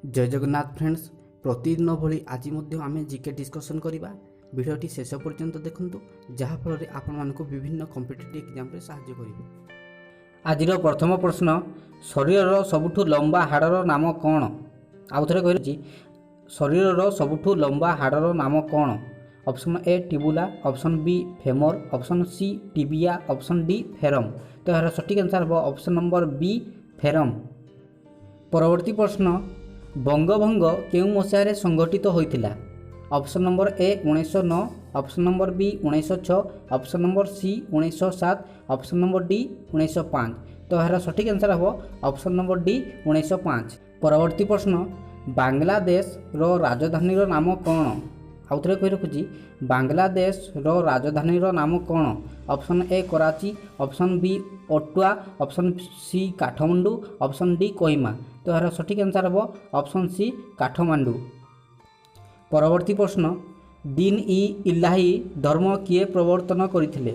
जय जगन्नाथ फ्रेंड्स, प्रतिदिन भली आज आम जीके डिस्कसन करवा। भिडियोटी शेष पर्यंत देखूँ जहाँफल आपण विभिन्न कॉम्पिटिटिव एग्जाम रे सहाय्य कर। आज प्रथम प्रश्न, शरीर सबुठु लंबा हाड़र नाम कौन? आउ थे कही शरीर सबुठु लंबा हाड़र नाम कौन? ऑप्शन ए टिबुला, option B femur, option C tibia, option D फेरम। तो यार सठिक आंसर हम ऑप्शन नंबर बी फेरम। परवर्ती प्रश्न, बंगभंग केउ मसीह संगठित होइतिला? Option number A 1909, option number B 1906, option number C 1907, option number D 1905। तो यार सठिक आंसर हम ऑप्शन नंबर डी 1905। परवर्ती प्रश्न, बांग्लादेश रो राजधानी रो नाम कौन? आउ थे कही रखुची, बांग्लादेश रो राजधानी रो नाम कौन? Option A Karachi, option B Ottawa, option C Kathmandu, option D Kohima. तो यार सठिक आंसर हम ऑप्शन सी काठमांडू। परवर्ती प्रश्न, दीन इ इलाही धर्म किए प्रवर्तन करथिले?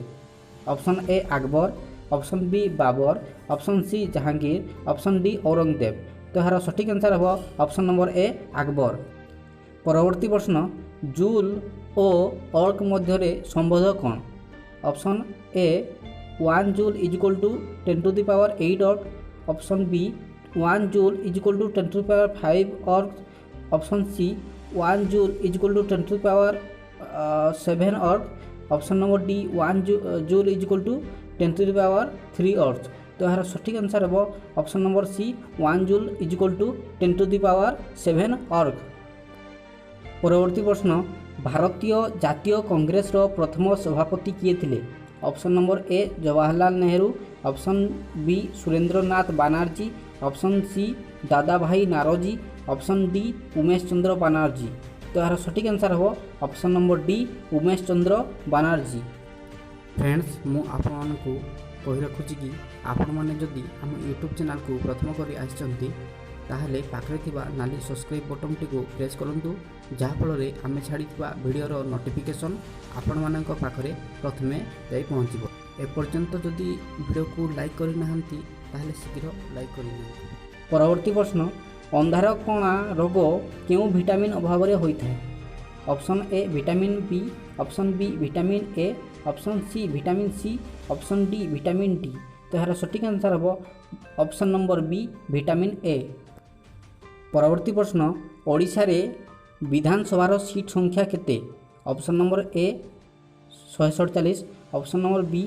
Option A Akbar, option B Babur, option C Jahangir, option D Aurangzeb. तो यार सठिक आंसर हम ऑप्शन नंबर ए अकबर। परवर्ती प्रश्न, जूल और अर्क मध्य संबंध कौन? Option A 1 joule is equal to 10 to the power 8 erg, option B 1 joule is equal to 10 to the power 5 erg, option C 1 joule is equal to 10 to the power 7 erg, option number D 1 joule is equal to 10 to the power 3 अर्क। तो यार सठिक answer हम option number C 1 joule is equal to 10 to the power 7 अर्क। परवर्ती प्रश्न, भारतीय जातीय कांग्रेस रो प्रथम सभापति किए थिले? Option number A Jawaharlal Nehru, option B Surendranath Banerjee, option C Dadabhai Naoroji, option D Umesh Chandra Banerjee. तो यार सठिक आंसर हम option number D Umesh Chandra Banerjee. Friends, मु आपण को कही रखुची कि आपण माने जदि हम यूट्यूब चैनल को प्रथम करी आछंती ताहले पाखरे थिबा नाली सब्सक्राइब बटन टी को प्रेस करंतु, जहाँफल आम छाड़ीवा वीडियोर नोटिफिकेशन आपण मानक पाखरे प्रथमे जाई पहुँचब। एपर्यंत जदि वीडियो को लाइक करना ताहले शीघ्र लाइक करना। परवर्ती प्रश्न, अंधार कणा रोग केउ विटामिन अभाव होता है? Option A vitamin B, option B vitamin A, option C vitamin C, option D vitamin D. तो यार सठिक आंसर हम option number B vitamin A. परवर्ती प्रश्न, ओडिशा रे विधानसभा सीट संख्या केते? Option number A 147, option number B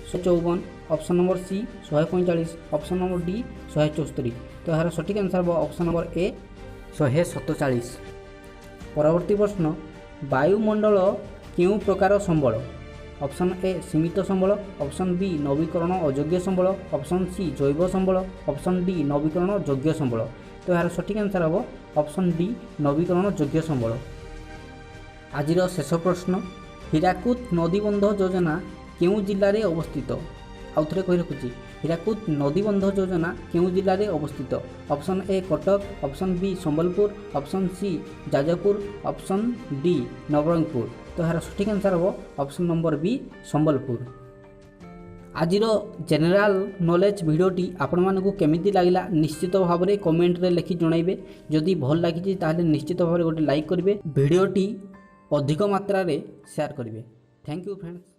154, option number C 145, option number D 174। तो यार सठिक आंसर हम ऑप्शन नंबर ए 147। परवर्ती प्रश्न, वायुमंडल केउ प्रकार संबल? ऑप्शन ए सीमित संबल, ऑप्शन बी नवीकरण अयोग्य संबल, ऑप्शन सी जैव संबल, ऑप्शन डी नवीकरण योग्य संबल। तो यार सठिक आंसर हम ऑप्शन डी नवीकरण योग्य संबल। आज शेष प्रश्न, हीराकुद नदीबंध योजना केउ जिले में अवस्थित? आउ थे कही रखुची, हीराकुद नदीबंध योजना केउ जिले में अवस्थित? Option A Cuttack, option B Sambalpur, option C Jajpur, option D Nabarangpur. तो यार सठिक आंसर हम ऑप्शन नंबर बी संबलपुर। आज जनरल नॉलेज भिडियोटी आपण मानकु केमिति लागला निश्चित भाव में कमेंट रे लिखि जणाइबे। जदि भल लागिछि ताहले निश्चित भाव में गोटे लाइक करिवे, भिडियोटी अधिक मात्रा रे शेयर करिवे। Thank you friends.